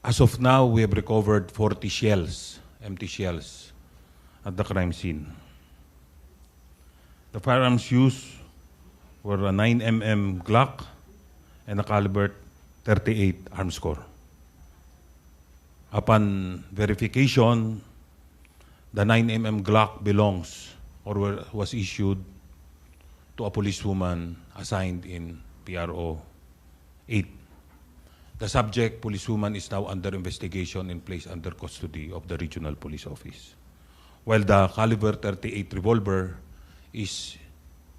As of now, we have recovered 40 shells, empty shells, at the crime scene. The firearms used were a 9mm Glock and a caliber 38 arms core. Upon verification, the 9mm Glock belongs or was issued to a policewoman assigned in PRO 8. The subject, policewoman, is now under investigation and placed under custody of the Regional Police Office. While the caliber 38 revolver is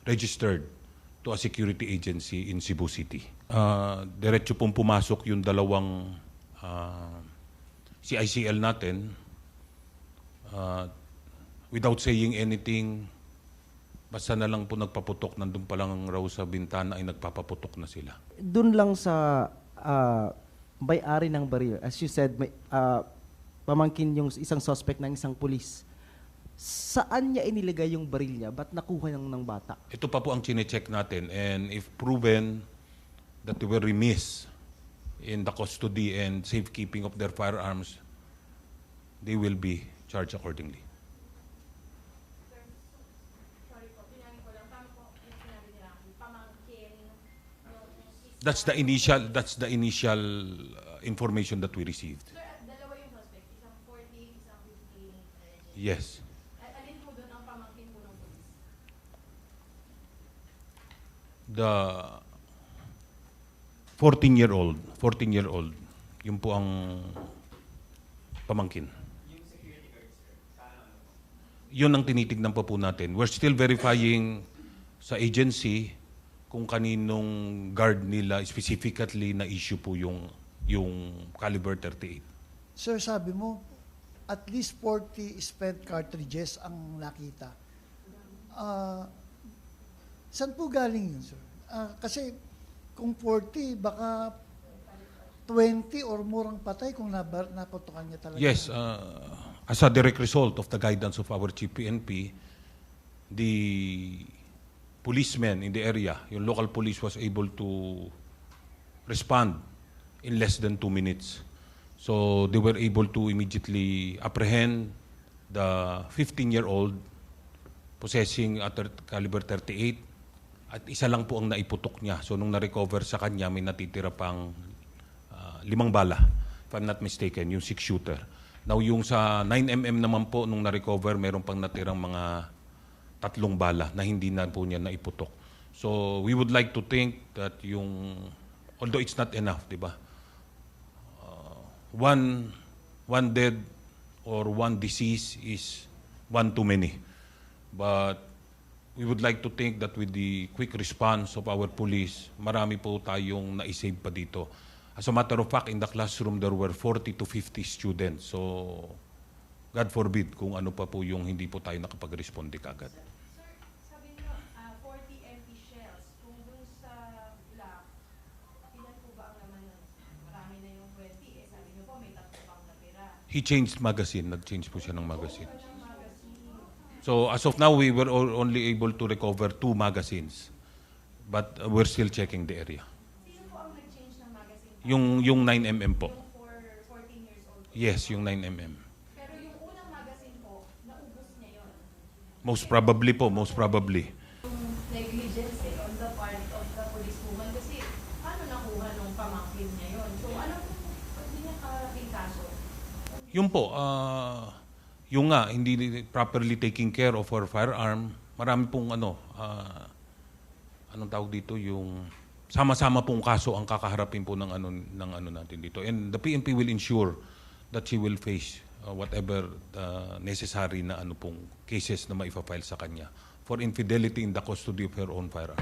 registered to a security agency in Cebu City. Diretso pong pumasok yung dalawang CICL natin without saying anything, basta na lang po nagpaputok, nandun pa lang raw sa bintana ay nagpapaputok na sila. Doon lang sa may-ari ng baril, as you said, pamangkin yung isang suspect ng isang pulis. Saan niya inilagay yung baril niya? Ba't nakuha ng bata? Ito pa po ang chine-check natin, and if proven that they were remiss in the custody and safekeeping of their firearms, they will be charged accordingly. That's the initial information that we received. Sir, dalawa yung suspect, isang 40, isang 50. Yes. Alin po doon ang pamangkin po ng police? The 14-year-old, yun po ang pamangkin. Yun ang tinitignan pa po natin. We're still verifying sa agency kung kaninong guard nila specifically na issue po yung caliber 38. Sir, sabi mo, at least 40 spent cartridges ang nakita. Saan po galing yun, sir? Kasi kung 40, baka 20 or more ang patay kung naputukan niya talaga. Yes, as a direct result of the guidance of our Chief PNP, the policemen in the area, yung local police was able to respond in less than 2 minutes. So they were able to immediately apprehend the 15-year-old possessing a caliber 38 at isa lang po ang naiputok niya. So nung na-recover sa kanya, may natitira pang 5 bala, if I'm not mistaken, yung 6-shooter. Now yung sa 9mm naman po, nung na-recover, meron pang natirang mga 3 bala na hindi na po niya naiputok. So we would like to think that although it's not enough, di ba? One dead or one disease is one too many. But we would like to think that with the quick response of our police, marami po tayong na-save pa dito. As a matter of fact, in the classroom, there were 40 to 50 students. So, God forbid kung ano pa po yung hindi po tayo nakapag-responde kagad. Sir, sabi niyo, 40 empty shells. Kung dun sa Glock, ilan po ba ang laman nun? Marami na yung 20 eh. Sabi niyo po, may 3 pang natira. He changed magazine. Nag-change po siya ng magazine. So, as of now, we were only able to recover 2 magazines. But we're still checking the area. Sino po ang nag-change ng magazine? Yung 9mm po. Yung for 14 years old? Yes, yung 9mm. Pero yung unang magazine po, naubos niya yun. Most probably po, most probably. Yung negligence on the part of the policewoman kasi paano nakuha nung pamangkin niya yun? So ano po, pag hindi niya karating kaso? Yun po, yung nga, hindi properly taking care of our firearm, marami pong anong tawag dito, yung sama-sama pong kaso ang kakaharapin po ng ano natin dito. And the PNP will ensure that she will face whatever necessary na pong cases na maifa-file sa kanya for infidelity in the custody of her own firearm.